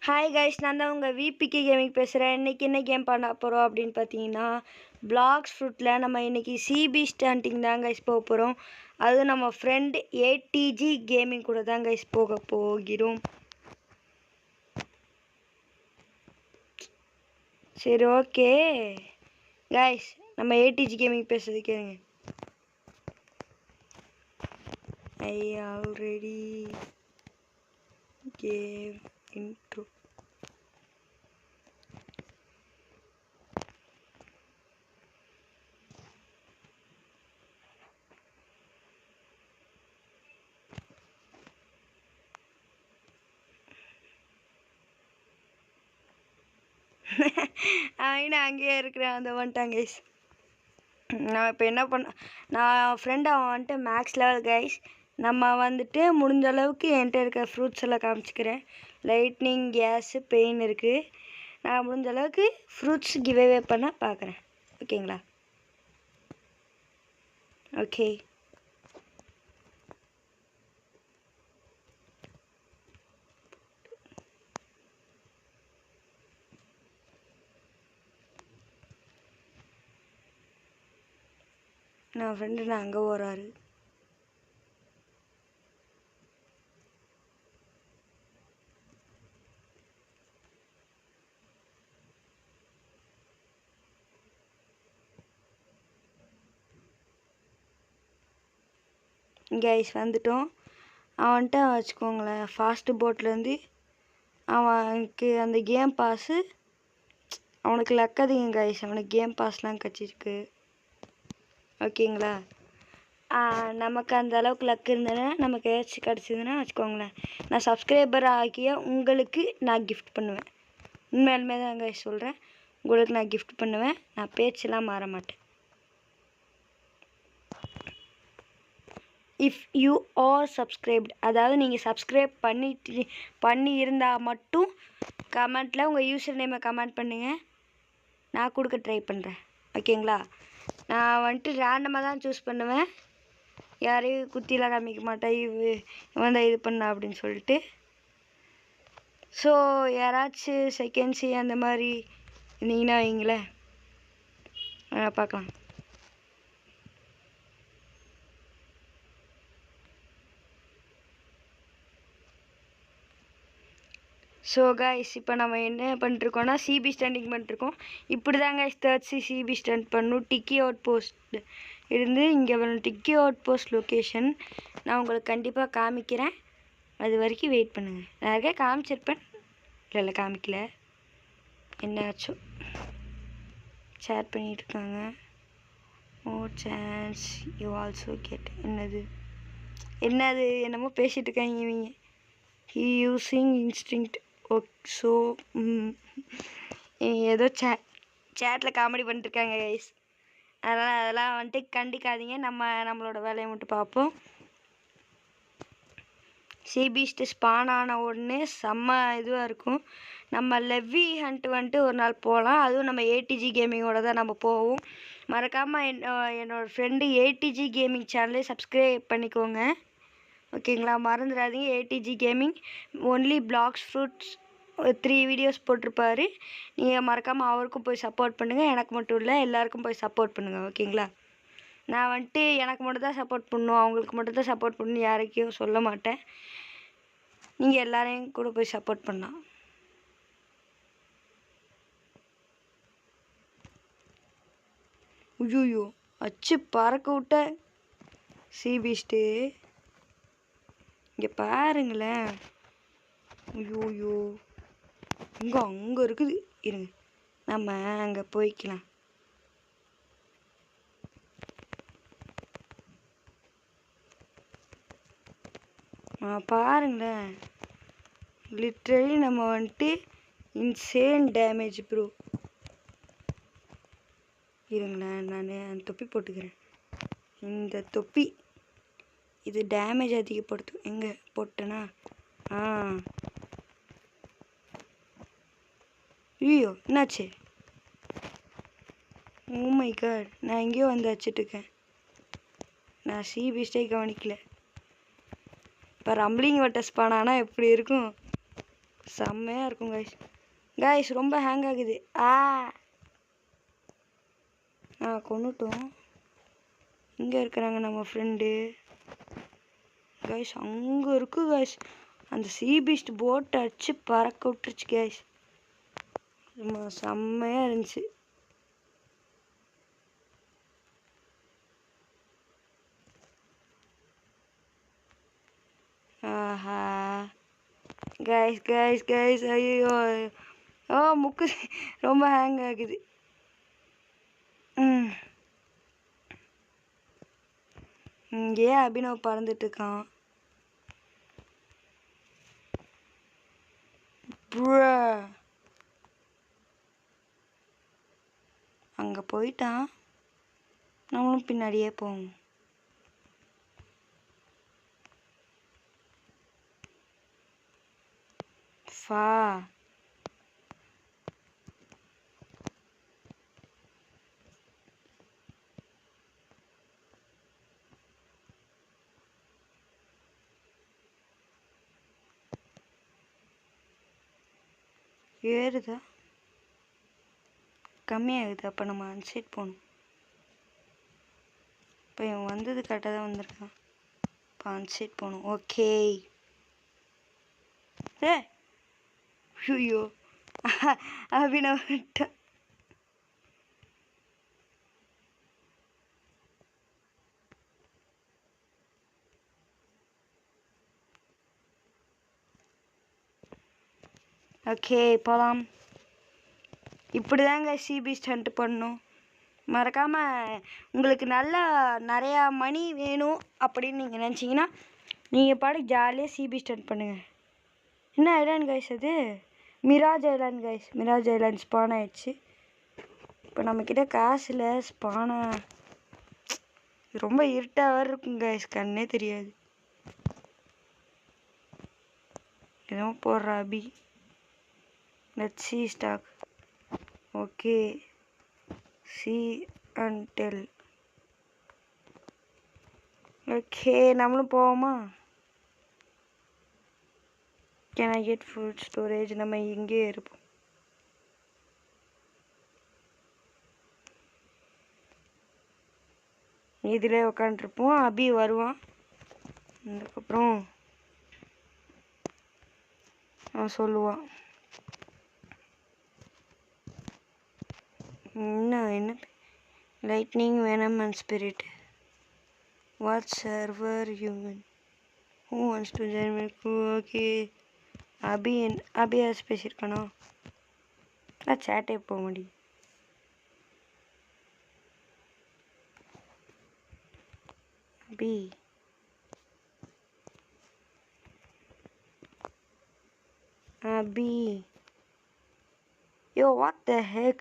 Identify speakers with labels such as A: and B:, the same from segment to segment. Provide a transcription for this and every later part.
A: Hi guys, நான் தான் உங்கள் விபிகே கேமிங் பேசுகிறேன். இன்றைக்கி என்ன கேம் பண்ண போகிறோம் அப்படின்னு பார்த்தீங்கன்னா, பிளாக்ஸ் ஃப்ரூட்டில் நம்ம இன்றைக்கி சிபி ஸ்டாண்டிங் தான் கைஸ் போக போகிறோம். அதுவும் நம்ம ஃப்ரெண்ட் ஏடிஜி கேமிங் கூட தான் கைஸ் போக போகிறோம். சரி, ஓகே கைஸ், நம்ம ஏடிஜி கேமிங் பேசுறது கேளுங்க. I already game intro. நான் அங்கேயே இருக்கிறேன், அந்த வந்துட்டான் கைஸ். நான் இப்போ என்ன நான் ஃப்ரெண்ட் அவன் வந்துட்டு மேக்ஸ் லெவல் கைஸ். நம்ம வந்துட்டு முடிஞ்ச அளவுக்கு என்கிட்ட இருக்க ஃப்ரூட்ஸ் எல்லாம் காமிச்சிக்கிறேன். லைட்னிங், கேஸு, பெயின் இருக்குது. நான் முடிஞ்ச அளவுக்கு ஃப்ரூட்ஸ் கிவ்அவே பண்ண பார்க்குறேன். ஓகேங்களா? ஓகே, நான் ஃப்ரெண்டு நான் அங்கே போகிறாரு. கைஸ் வந்துட்டோம். அவன்கிட்ட வச்சுக்கோங்களேன், ஃபாஸ்ட்டு போட்லேருந்து அவனுக்கு அந்த கேம் பாஸு, அவனுக்கு லக் அதிகம் கைஸ். அவனுக்கு கேம் பாஸ்லாம் கிடச்சிருக்கு. ஓகேங்களா? நமக்கு அந்த அளவுக்கு லக் இருந்ததுன்னா, நமக்கு ஏதாச்சும் கிடச்சிதுன்னா வச்சுக்கோங்களேன், நான் சப்ஸ்கிரைபர் ஆகிய உங்களுக்கு நான் கிஃப்ட் பண்ணுவேன். உண்மையாலுமே தான் கைஸ் சொல்கிறேன், உங்களுக்கு நான் கிஃப்ட் பண்ணுவேன். நான் பேச்செல்லாம் மாற மாட்டேன். இஃப் யூ ஆர் சப்ஸ்கிரைப்டு, அதாவது நீங்கள் சப்ஸ்கிரைப் பண்ணி இருந்தால் மட்டும் கமெண்ட்டில் உங்கள் யூசர் நேமை கமெண்ட் பண்ணுங்கள். நான் கொடுக்க ட்ரை பண்ணுறேன். ஓகேங்களா? நான் வந்துட்டு ரேண்டமாக தான் சூஸ் பண்ணுவேன். யாரையும் குத்திலாம் காமிக்க மாட்டேன், இவன் தான் இது பண்ண அப்படின்னு சொல்லிட்டு. ஸோ யாராச்சும் செகண்ட்ஸு அந்த மாதிரி இருந்தீங்கன்னா வைங்களேன், பார்க்கலாம். ஸோ கைஸ், இப்போ நம்ம என்ன பண்ணிட்டுருக்கோன்னா சிபி ஸ்டாண்டிங் பண்ணிட்டுருக்கோம். இப்படி தான் கைஸ் சிபி ஸ்டாண்ட் பண்ணணும். டிக்கி அவுட் போஸ்ட் இருந்து இங்கே வரணும். டிக்கி அவுட் போஸ்ட் லொக்கேஷன் நான் உங்களுக்கு கண்டிப்பாக காமிக்கிறேன். அது வரைக்கும் வெயிட் பண்ணுங்கள். நான் இருக்கே காமிச்சிருப்பேன். இல்லை காமிக்கல, என்னாச்சும் ஷேர் பண்ணிகிட்ருக்காங்க. ஓ சான்ஸ் யூ ஆல்சோ கெட். என்னது என்னமோ பேசிகிட்டு இருக்காங்க இவங்க. He using instinct. ஸோ ஏதோ சேட்டில் காமெடி பண்ணிட்டுருக்காங்க கைஸ். அதெல்லாம் வந்துட்டு கண்டிக்காதீங்க. நம்மளோட வேலையை மட்டும் பார்ப்போம். சிபிஸ்ட்டு ஸ்பான் ஆன உடனே செம்ம இதுவாக இருக்கும். நம்ம லெவி ஹண்ட் வந்துட்டு ஒரு நாள் போகலாம். அதுவும் நம்ம ஏடிஜி கேமிங்கோட தான் நம்ம போவோம். மறக்காமல் என்னோடய ஃப்ரெண்டு ஏடிஜி கேமிங் சேனலே சப்ஸ்கிரைப் பண்ணிக்கோங்க. ஓகேங்களா? மறந்துடாதீங்க. ADG gaming only Blox Fruits 3 videos போட்டிருப்பாரு. நீங்கள் மறக்காமல் அவருக்கும் போய் சப்போர்ட் பண்ணுங்கள். எனக்கு மட்டும் இல்லை, எல்லாருக்கும் போய் சப்போர்ட் பண்ணுங்கள். ஓகேங்களா? நான் வந்துட்டு எனக்கு மட்டும் தான் சப்போர்ட் பண்ணணும், அவங்களுக்கு மட்டும் தான் சப்போர்ட் பண்ணணும் யாருக்கையும் சொல்ல மாட்டேன். நீங்கள் எல்லாரையும் கூட போய் சப்போர்ட் பண்ணலாம். ஐயோ, அச்சு பறக்க விட்ட சிபிஸ்ட்டு இங்கே பாருங்களேன். ஐயோயோ, அங்கே இருக்குது. இருங்க, நம்ம அங்கே போய்க்கலாம். பாருங்களேன், லிட்ரலி நம்ம வந்துட்டு இன்சேன் டேமேஜ் ப்ரோ. இருங்களேன், நான் தொப்பி போட்டுக்கிறேன். இந்த தொப்பி இது டேமேஜ் அதிகப்படுத்தும். எங்கே போட்டேன்னா ஐயோ என்னாச்சு? ஓ மை காட், நான் எங்கேயோ வந்து வச்சிட்ருக்கேன். நான் சிபிஸ்டே கவனிக்கல. இப்போ ரம்பிளிங் வட்ட ஸ்பான் ஆனால் எப்படி இருக்கும்? செம்மையாக இருக்கும் கைஸ். கைஸ் ரொம்ப ஹேங் ஆகுது. கொண்டுட்டோம். இங்கே இருக்கிறாங்க நம்ம ஃப்ரெண்டு. கைஸ் அங்கே இருக்கு கைஸ். அந்த சீ பீஸ்ட் போட்டை அடிச்சு பறக்க விட்டுருச்சு கைஸ். செம்மையாக இருந்துச்சு. ஆஹா கைஸ் கைஸ் கைஸ், ஐயோ முக்கு ரொம்ப ஹேங் ஆகுது. இங்கேயே அபினவ் பறந்துட்டு இருக்கான். அங்கே போயிட்டான். நம்மளும் பின்னாடியே போவோம். ஃபா ஏறுதா? கம்மியாகுது. அப்போ நம்ம அன்சைட் போகணும். இப்போ இவன் வந்தது கரெக்டாக தான் வந்திருக்கான். இப்போ அன்சைட் போகணும். ஓகே. ஐயோ அபினவ் விட்டான். ஓகே போகலாம். இப்படி தாங்க சீ பீஸ்ட் ஹண்ட் பண்ணணும். மறக்காமல் உங்களுக்கு நிறையா மணி வேணும் அப்படின்னு நீங்கள் நினச்சிங்கன்னா நீங்கள் பாட்டுக்கு ஜாலியாக சீ பீஸ்ட் ஹண்ட் பண்ணுங்கள். என்ன ஐலாண்ட் கைஸ் அது? Mirage Island guys. Mirage Island spawn ஆயிடுச்சு. இப்போ நம்மக்கிட்ட காசில் ஸ்பானா ரொம்ப இருட்டாக இருக்கும் கைஸ். கண்ணே தெரியாது. ஏதோ போடுறா Abhi. Let's see stock. Okay see and tell. Okay நம்மளும் போவோமா? Can I get food storage? நம்ம இங்கேயே இருப்போம். இதில் உக்காண்ட்ருப்போம். அபி வருவான். அதுக்கப்புறம் அவன் சொல்லுவான். என்ன lightning venom and spirit. What server human who wants to join my crew? Okay Abhi யாராச்சும் பேசியிருக்கானோ? நான் சேட்டே போக முடியும். அபி yo, what the heck?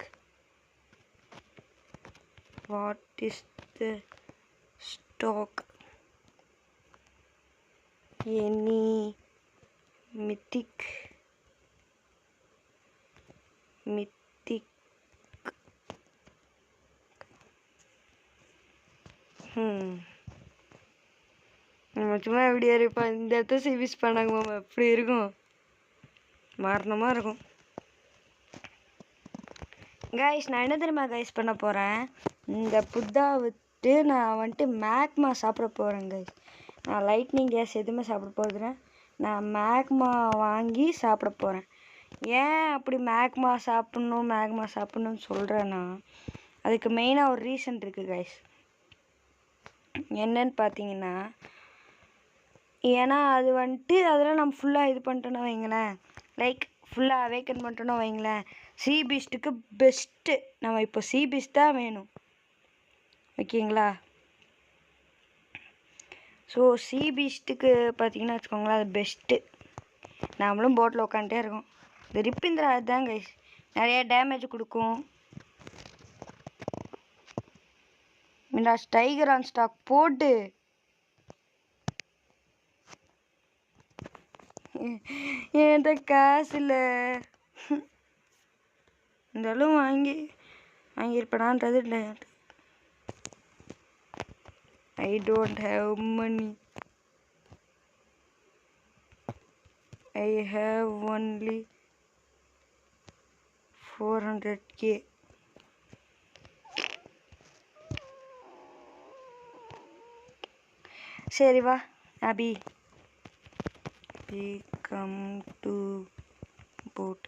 A: What is the stock? Any mythic நம்ம சும்மா எப்படியா இருப்போம். இந்த இடத்த சீவிஸ் பண்ணாங்க மாமா. எப்படி இருக்கும்? மரணமாக இருக்கும் கைஸ். நான் என்ன தெரியுமா கைஸ் பண்ண போகிறேன்? இந்த புத்தா விட்டு நான் வந்துட்டு மேக்மா சாப்பிட போகிறேன் கைஸ். நான் லைட்னிங் கேஸ் எதுவுமே சாப்பிட போகிறேன். நான் மேக்மா வாங்கி சாப்பிட போகிறேன். ஏன் அப்படி மேக்மா சாப்பிட்ணுன்னு சொல்கிறேன்னா அதுக்கு மெயினாக ஒரு ரீசன் இருக்குது கைஸ். என்னன்னு பார்த்தீங்கன்னா, ஏன்னா அது வந்துட்டு அதெல்லாம் நம்ம ஃபுல்லாக இது பண்ணிட்டோன்னா வைங்களேன், லைக் ஃபுல்லாக அவேக்கன் பண்ணிட்டோன்னா வைங்களேன், சீ பீஸ்ட்டுக்கு பெஸ்ட்டு. நம்ம இப்போ சீ பீஸ்ட் தான் வேணும். ஓகேங்களா? ஸோ சீ பீஸ்ட்டுக்கு பார்த்தீங்கன்னா வச்சுக்கோங்களேன், அது பெஸ்ட்டு. நாமளும் போட்டில் உட்காந்துட்டே இருக்கோம். இந்த ரிப்பிந்திரா அதுதான் கைஸ் நிறையா டேமேஜ் கொடுக்கும். மிராஜ் டைகர் ஆன் ஸ்டாக் போட்டு என்கிட்ட காசு இல்லை. இருந்தாலும் வாங்கியிருப்பேனான்றது இல்லை. I don't have money. I have only 400k. சரி வா Abhi, come to boat.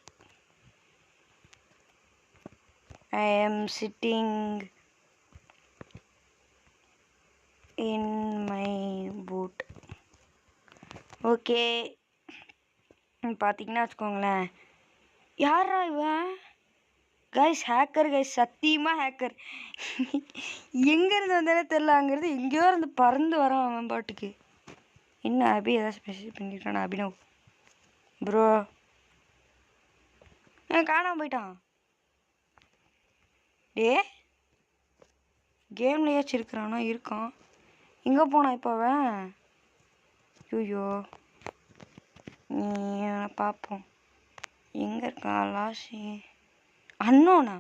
A: I am sitting in my boat. Okay, பார்த்தீங்கன்னா வச்சுக்கோங்களேன், யாரா இவன்? கைஸ் ஹேக்கர் கைஸ், சத்தியமாக ஹேக்கர். எங்கேருந்து வந்தாலே தெரில, அங்கேருந்து எங்கேயோ இருந்து பறந்து வரான் அவன் பாட்டுக்கு. என்ன அபி ஏதாவது ஸ்பெஷல் பண்ணியிருக்கானா அபினவ் ப்ரோ? காணாமல் போயிட்டான். டே கேம்லையாச்சும் இருக்கிறானா? இருக்கான். எங்கே போனான் இப்போ அவன்? ஐயோ, நீ பார்ப்போம் எங்கே இருக்கான். லாஸ்ட் அண்ணோண்ணா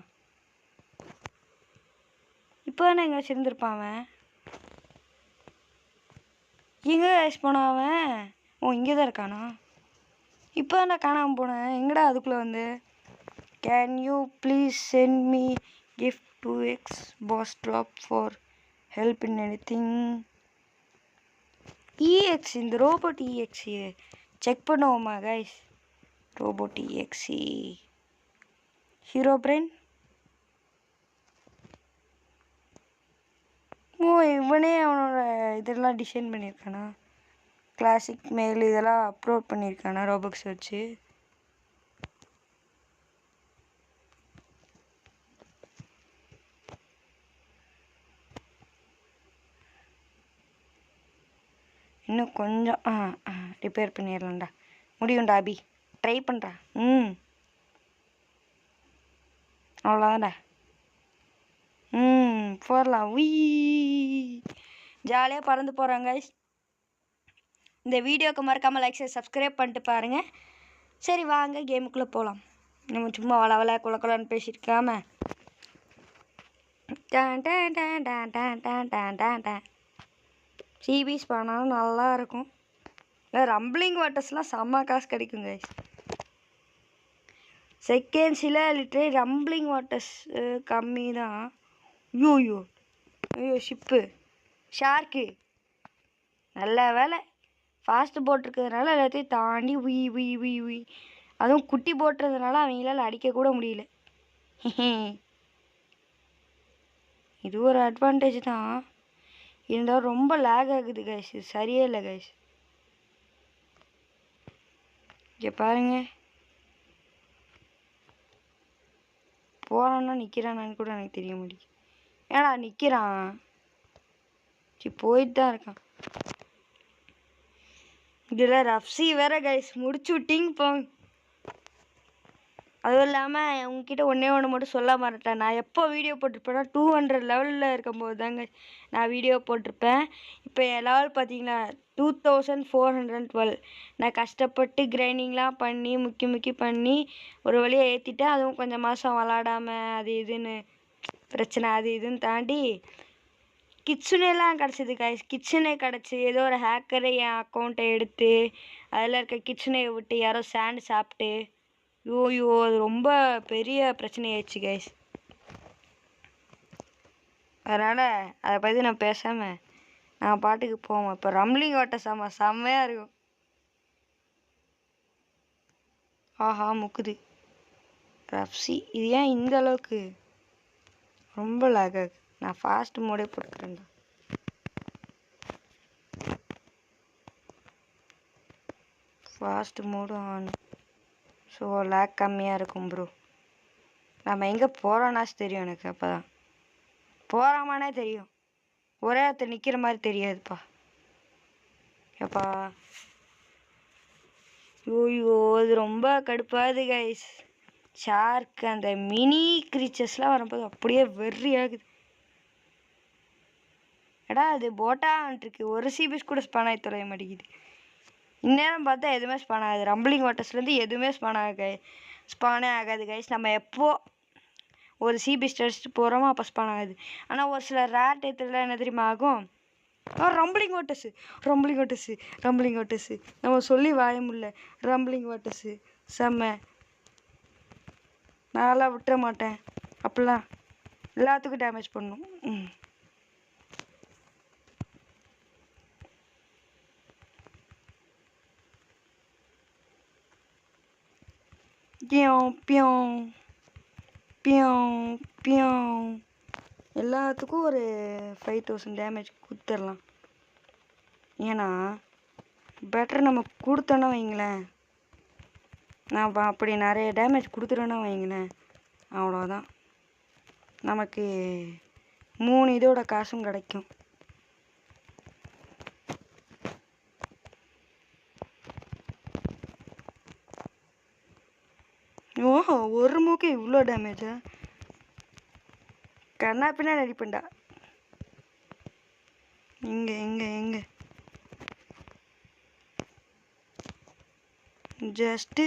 A: இப்போ தானே எங்கேயாச்சும் இருந்திருப்பான் அவன். எங்கே போனான் அவன்? ஓ, இங்கே தான் இருக்கானா? இப்போ தான் நான் காணாமல் போனேன். எங்கடா அதுக்குள்ளே வந்து? Can you please send me gift 2x pass drop for help in anything. இஎக்ஸ், இந்த ரோபோட் இஎக்ஸி செக் பண்ணுவோமா கைஸ்? ரோபோட் இஎக்ஸி ஹீரோ பிரெயின். ஓ, இவனே அவனோட இதெல்லாம் டிசைன் பண்ணியிருக்கானா? கிளாசிக் மெயில் இதெல்லாம் அப்லோட் பண்ணியிருக்கானா ரோபோக்ஸ் வச்சு? இன்னும் கொஞ்சம் ரிப்பேர் பண்ணிடலாம்டா. முடியும்டா அபி, ட்ரை பண்ணுறா. அவ்வளோதான்டா. போடலாம். ஜாலியாக பறந்து போகிறாங்க. இந்த வீடியோவுக்கு மறக்காமல் லைக் செய்ய சப்ஸ்கிரைப் பண்ணிட்டு பாருங்கள். சரி வாங்க கேமுக்குள்ளே போகலாம். நம்ம சும்மா வள குலன்னு பேசியிருக்காம. சிபிஸ் பண்ணாலும் நல்லா இருக்கும். இல்லை ரம்பிளிங் வாட்டர்ஸ்லாம் செம்ம காசு கிடைக்கும் கைஸ். செகண்ட்ஸில் லிட்டரே ரம்பிளிங் வாட்டர்ஸ் கம்மி தான். ஐயோ ஷிப்பு ஷார்க்கு. நல்ல வேலை ஃபாஸ்ட்டு போட்டிருக்கிறதுனால எல்லாத்தையும் தாண்டி உய். அதுவும் குட்டி போட்டுறதுனால அவங்களால அடிக்கக்கூட முடியல. இது ஒரு அட்வான்டேஜ் தான். இருந்தாலும் ரொம்ப லேக் ஆகுது கைஸ். இது சரியே இல்லை கைஸ். இங்கே பாருங்க, போகிறான்னா நிற்கிறானான்னு கூட எனக்கு தெரிய முடியும். ஏன்னா நிற்கிறான், போயிட்டு தான் இருக்கான். இதில் ரஃப்சி வேற கைஸ் முடிச்சு விட்டிங்க போங்க. அதுவும் இல்லாமல் உங்ககிட்ட ஒன்று மட்டும் சொல்ல மாட்டேன். நான் எப்போ வீடியோ போட்டிருப்பேன்னா 200 லெவலில் இருக்கும்போது தாங்க நான் வீடியோ போட்டிருப்பேன். இப்போ என் லெவல் பார்த்தீங்கன்னா 2412. நான் கஷ்டப்பட்டு கிரைண்டிங்லாம் பண்ணி முக்கி பண்ணி ஒரு வழியாக ஏற்றிட்டேன். அதுவும் கொஞ்சம் மாதம் விளாடாமல் அது இதுன்னு பிரச்சனை அது இதுன்னு தாண்டி கிட்சனேலாம் கிடச்சிது கைஸ். கிட்சனே கிடச்சி ஏதோ ஒரு ஹேக்கரை என் அக்கௌண்ட்டை எடுத்து அதில் இருக்க கிட்சனையை விட்டு யாரோ சாண்டு சாப்பிட்டு ஐயோ அது ரொம்ப பெரிய பிரச்சனையாயிடுச்சு கைஸ். அதனால் அதை பற்றி நான் பேசாமல் நான் பாட்டுக்கு போவோம். இப்போ ரம்லிங் வாட்டர் செம்மையாக இருக்கும். ஆஹா முக்குது ரப்சி. இது ஏன் இந்த அளவுக்கு ரொம்ப லேக் ஆகுது? நான் ஃபாஸ்ட் மோடே போட்டுக்கிறேன்டா. Fast mode on. So lag கம்மியாக இருக்கும் ப்ரோ. நம்ம எங்கே போகிறோன்னாச்சு தெரியும் எனக்கு. அப்போ தான் போகிறாமானே தெரியும். ஒரே இடத்துல நிற்கிற மாதிரி தெரியாதுப்பா. எப்பா ஐயோ அது ரொம்ப கடுப்பாகுது கைஸ். ஷார்க் அந்த மினி க்ரீச்சர்ஸ்லாம் வரும்போது அப்படியே வெறி ஆகுது. எடா அது போட்டான்ட்டுருக்கு. ஒரு சிபிஸ் கூட ஸ்பான் ஆகி தொலைய மாட்டேங்குது. இந்நேரம் பார்த்தா எதுவுமே ஸ்பான் ஆகாது. ரம்பிளிங் வாட்டர்ஸ்லேருந்து எதுவுமே ஸ்பானே ஆகாது கைஸ். நம்ம எப்போ ஒரு சிபிஸ் டெஸ்ட் போகிறோமோ அப்போ ஸ்பான் ஆகாது. ஆனால் ஒரு சில ரேர் டேத்தில் என்ன தெரியுமா ஆகும்? Rumbling waters rumbling waters rumbling waters நம்ம சொல்லி வாய முடியல. ரம்பிளிங் வாட்டர்ஸு செம்ம. நான்லாம் விட்டுற மாட்டேன். அப்படிலாம் எல்லாத்துக்கும் டேமேஜ் பண்ணும். பியோம் பியோம் பியோம் பியோம். எல்லாத்துக்கும் ஒரு 5000 டேமேஜ் கொடுத்துடலாம். ஏன்னா பெட்டர் நம்ம கொடுத்தோன்னா வைங்களேன், நான் அப்படி நிறைய டேமேஜ் கொடுத்துட்டோன்னா வைங்களேன், அவ்வளோதான். நமக்கு 3 இதோட காசும் கிடைக்கும். ஓஹோ, ஒரு மூக்கு இவ்வளோ டேமேஜா? கண்ணா பின்னா நடிப்பேன்டா. எங்கே எங்கே எங்கே ஜஸ்ட்டு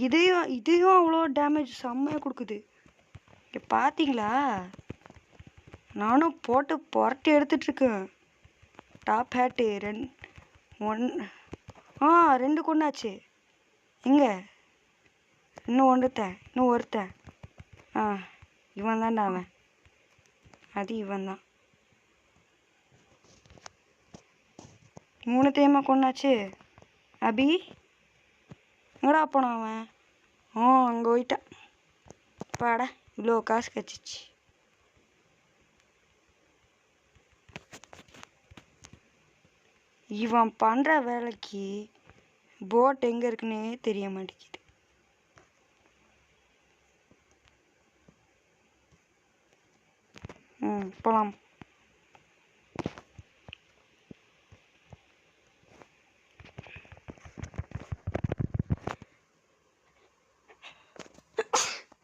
A: இதையும் அவ்வளோ டேமேஜ் செம்மையாக கொடுக்குது. இங்கே பார்த்தீங்களா? நானும் போட்டு புரட்டி எடுத்துட்ருக்கேன். Top hat 2 கொண்டாச்சு. எங்கே இன்னும் ஒருத்தன். இவன் தான்டா அவன். அது இவன் தான். 3 கொண்டாச்சு. அபி எங்கடா போனான் அவன்? அங்கே போயிட்டான். பாடா இவ்வளோ காசு கிடச்சிச்சு. இவன் பண்ணுற வேலைக்கு போட் எங்கே இருக்குன்னே தெரிய மாட்டேங்குது. போகலாம்.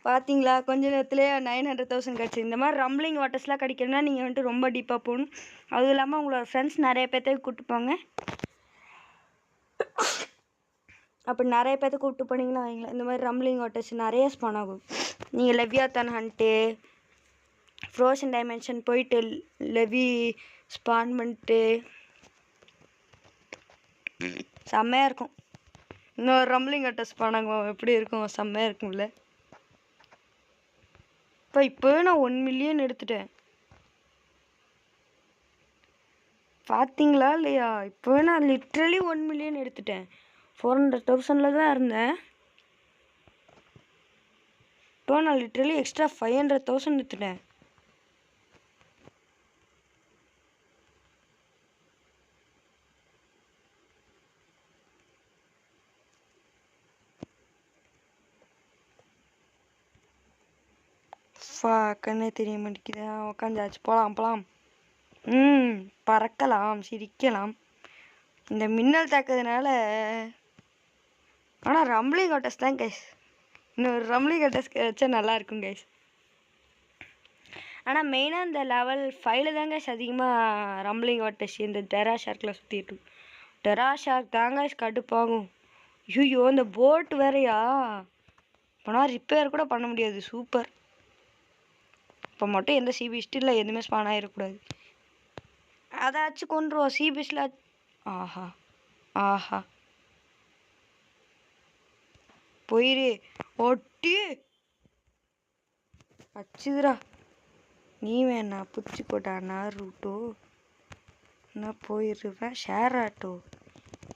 A: பார்த்தீங்களா, கொஞ்ச நேரத்துலேயே 900,000 கிடச்சி. இந்த மாதிரி ரம்பிளிங் வாட்டர்ஸ்லாம் கிடைக்கணும்னா நீங்கள் வந்துட்டு ரொம்ப டீப்பாக போகணும். அதுவும் இல்லாமல் உங்களோட ஃப்ரெண்ட்ஸ் நிறைய பேர்த்த கூப்பிட்டு போங்க. அப்படி நிறைய பேர்த்த கூப்பிட்டு போனீங்கன்னா வைங்களேன், இந்த மாதிரி ரம்பிளிங் வாட்டர்ஸ் நிறைய ஸ்பான் ஆகும். நீங்கள் லெவியாத்தான் ஹண்ட்டு, ஃப்ரோசன் டைமென்ஷன் போயிட்டு லெவி ஸ்பான் பண்ணிட்டு செம்மையாக இருக்கும். இன்னொரு ரம்பிளிங் வாட்டர்ஸ் ஸ்பான் ஆகும். எப்படி இருக்கும்? செம்மையாக இருக்கும்ல. இப்போவே நான் 1 மில்லியன் எடுத்துட்டேன். பார்த்தீங்களா இல்லையா? இப்போவே நான் லிட்ரலி 1 மில்லியன் எடுத்துட்டேன். 400,000 தான் இருந்தேன். இப்போ நான் லிட்ரலி எக்ஸ்ட்ரா 500,000 எடுத்துட்டேன். கண்ணே தெரிய மாட்டேங்குது. உக்காந்தாச்சு. போகலாம். பறக்கலாம், சிரிக்கலாம். இந்த மின்னல் தாக்குறதுனால. ஆனால் ரம்பிளிங் வாட்டர்ஸ் தான் கைஸ். இன்னொரு ரம்பிளிங் வாட்டர்ஸ் வச்சா நல்லாயிருக்கும் கைஸ். ஆனால் மெயினாக இந்த லெவல் 5 தாங்க அதிகமாக ரம்பிளிங் வாட்டர்ஸ் இந்த டெரா ஷார்க்கில் சுற்றிட்டு. டெரா ஷார்க் தாங்க கடுப்பாகும். ஐயோ, இந்த போட் வேறையா? போனால் ரிப்பேர் கூட பண்ண முடியாது. சூப்பர். இப்போ மட்டும் எந்த சீபீஸ்டில் எதுவுமே ஸ்பான் ஆகிடக்கூடாது. அதாச்சும் கொண்டுருவோம் சீபீஸில். ஆஹா போயிரு. ஒட்டி அச்சுதுரா. நீ வேணா பிடிச்சி போட்டா ரூட்டோ நான் போயிடுவேன். ஷேர் ஆட்டோ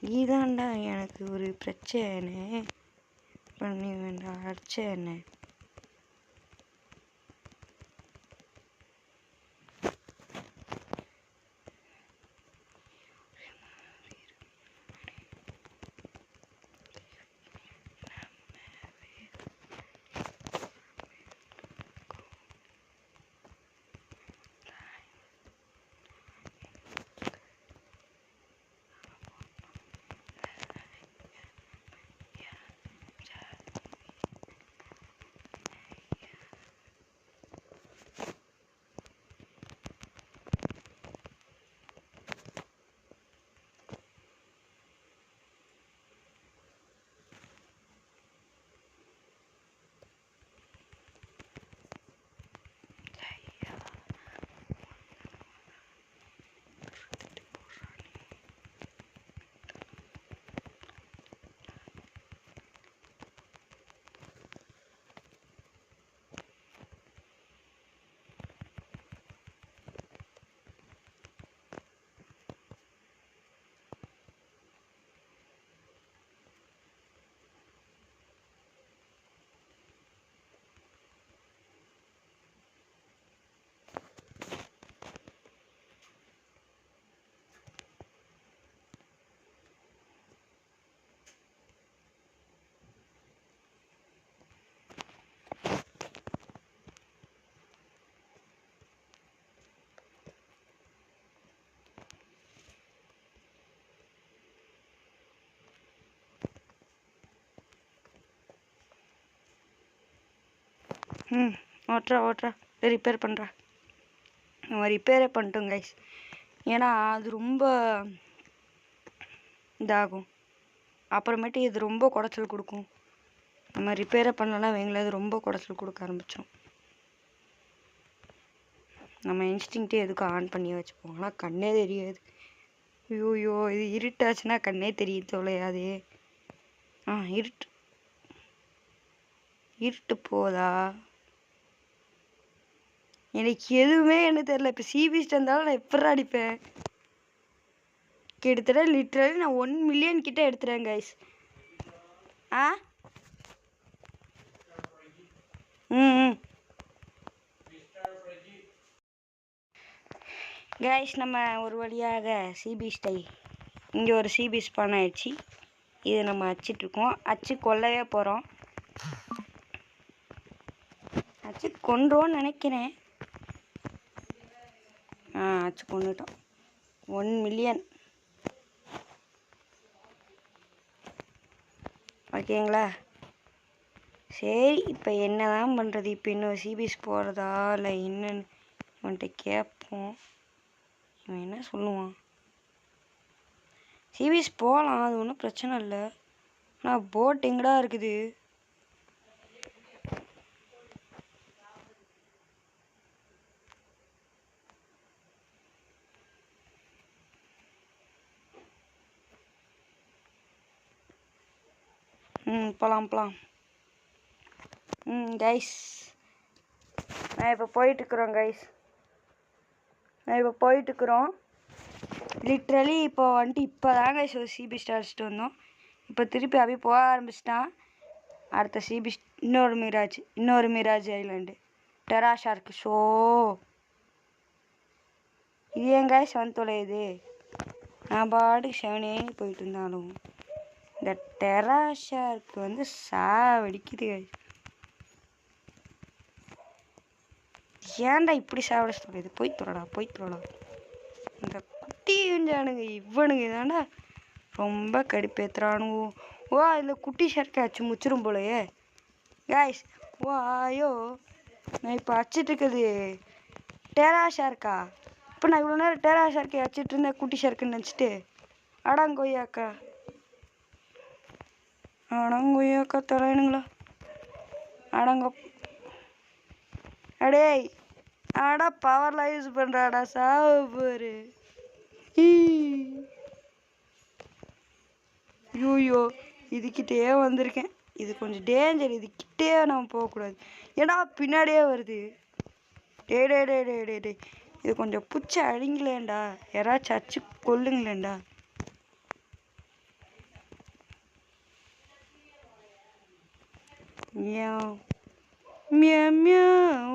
A: நீதான்டா எனக்கு ஒரு பிரச்சனை பண்ணி வேண்டாம். அடிச்சேன்னு ஓட்டுறா ரிப்பேர் பண்ணுறா. நம்ம ரிப்பேரே பண்ணிட்டோம் கைஸ். ஏன்னா அது ரொம்ப இதாகும், அப்புறமேட்டு இது ரொம்ப குடைச்சல் கொடுக்கும். நம்ம ரிப்பேரே பண்ணலாம் வைங்களேன், அது ரொம்ப குடைச்சல் கொடுக்க ஆரம்பித்தோம். நம்ம இன்ஸ்டிங்க்டே எதுக்கும் ஆன் பண்ணி வச்சுப்போம், ஆனால் கண்ணே தெரியாது. ஐயோ இது இருட்டாச்சுன்னா கண்ணே தெரியும் தொலையாதே. இருட்டு போதா எனக்கு எதுவுமே என்ன தெரியல. இப்போ சிபிஎஸ்டி இருந்தாலும் நான் எப்படி அடிப்பேன்? கிட்டத்தட்ட லிட்ரலி நான் 1 மில்லியன் கிட்ட எடுத்துறேன் கைஸ். கைஸ் நம்ம ஒரு வழியாக சிபிஎஸ்டி இங்கே ஒரு சிபிஎஸ் ஸ்பான் ஆயிடுச்சு. இது நம்ம அச்சிட்ருக்கோம், அச்சு கொல்லவே போகிறோம். அச்சு கொண்டுருவோன்னு நினைக்கிறேன். அச்சு கொண்டுட்டோம். 1 மில்லியன் ஓகேங்களா? சரி இப்போ என்ன தான் பண்ணுறது? இப்போ இன்னும் சிபிஎஸ் போகிறதா இல்லை என்னன்னு இவன்கிட்ட கேட்போம். இவன் என்ன சொல்லுவான்? சிபிஎஸ் போகலாம், அது ஒன்றும் பிரச்சனை இல்லை. ஆனால் போட் எங்கடா இருக்குது? போகலாம். கைஸ் நான் இப்போ போயிட்டுருக்குறோம் கைஸ். லிட்ரலி இப்போ வந்துட்டு இப்போ தான் கைஸ் ஒரு சிபிஎஸ் அடிச்சுட்டு வந்தோம். இப்போ திருப்பி அப்படியே போக ஆரம்பிச்சிட்டான். அடுத்த சிபிஎஸ் இன்னொரு மிராஜ் ஐலாண்டு டெரா ஷார்க் ஷோ. இது ஏன் கைஸ் வந்து தொலையுது? நான் பாட்டுக்கு செவனேன்னு போயிட்டு இருந்தாலும் இந்த டெரா ஷார்க் வந்து சாவடிக்குது கைஸ். ஏன்டா இப்படி சாப்பிட சொல்லுது? போய் தொலைடா. இந்த குட்டி குஞ்சானுங்க இவனுங்க தாண்டா ரொம்ப கடுப்பேத்துறானுங்க. இந்த குட்டி ஷார்க்கை அச்சு முச்சிரும் போலையே கைஸ். ஐயோ நான் இப்போ அச்சிட்டு இருக்குது டெரா ஷார்க்கா. இப்போ நான் இவ்வளோ நேரம் டெரா ஷார்க்கை அச்சிட்டு இருந்தேன் குட்டி ஷார்க்குன்னு நினச்சிட்டு. அடங்கொய்யாக்கா தொலைனுங்களா? அடேய் பவர்லாம் யூஸ் பண்ணுறாடா சாவு. ஐயோ இதுக்கிட்டே வந்திருக்கேன். இது கொஞ்சம் டேஞ்சர், இதுக்கிட்டே நம்ம போகக்கூடாது. ஏன்னா பின்னாடியே வருது. டே இது கொஞ்சம் புச்சை அழிங்களேண்டா, யாராச்சும் அச்சு கொல்லுங்களேண்டா. மியாவ் மியாவ் மியாவ்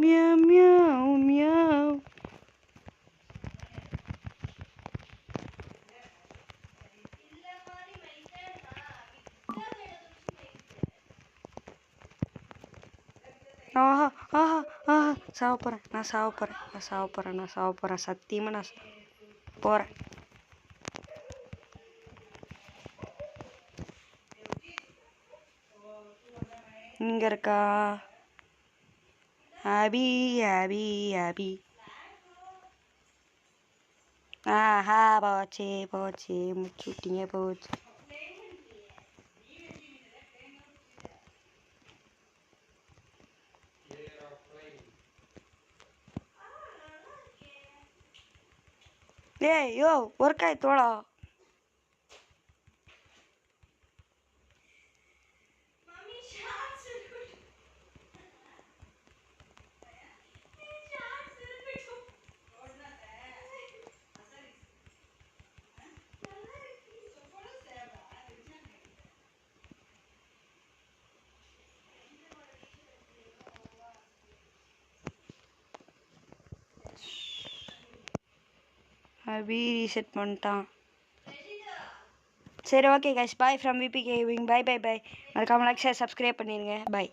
A: மியாவ் மியாவ் மியாவ். நான் சாவ போகிறேன் சத்தியமாக நான் போகிறேன். இங்கே இருக்கா? ஹாபி போச்சு முச்சுட்டிங்க போச்சு. யோ ஒர்க்காய் தோடா. அபி ரீசெட் பண்ணிட்டான். சரி okay guys, bye from VP gaming. Bye. மறக்காம லைக் ஷேர் சப்ஸ்கிரைப் பண்ணிடுங்க. பை.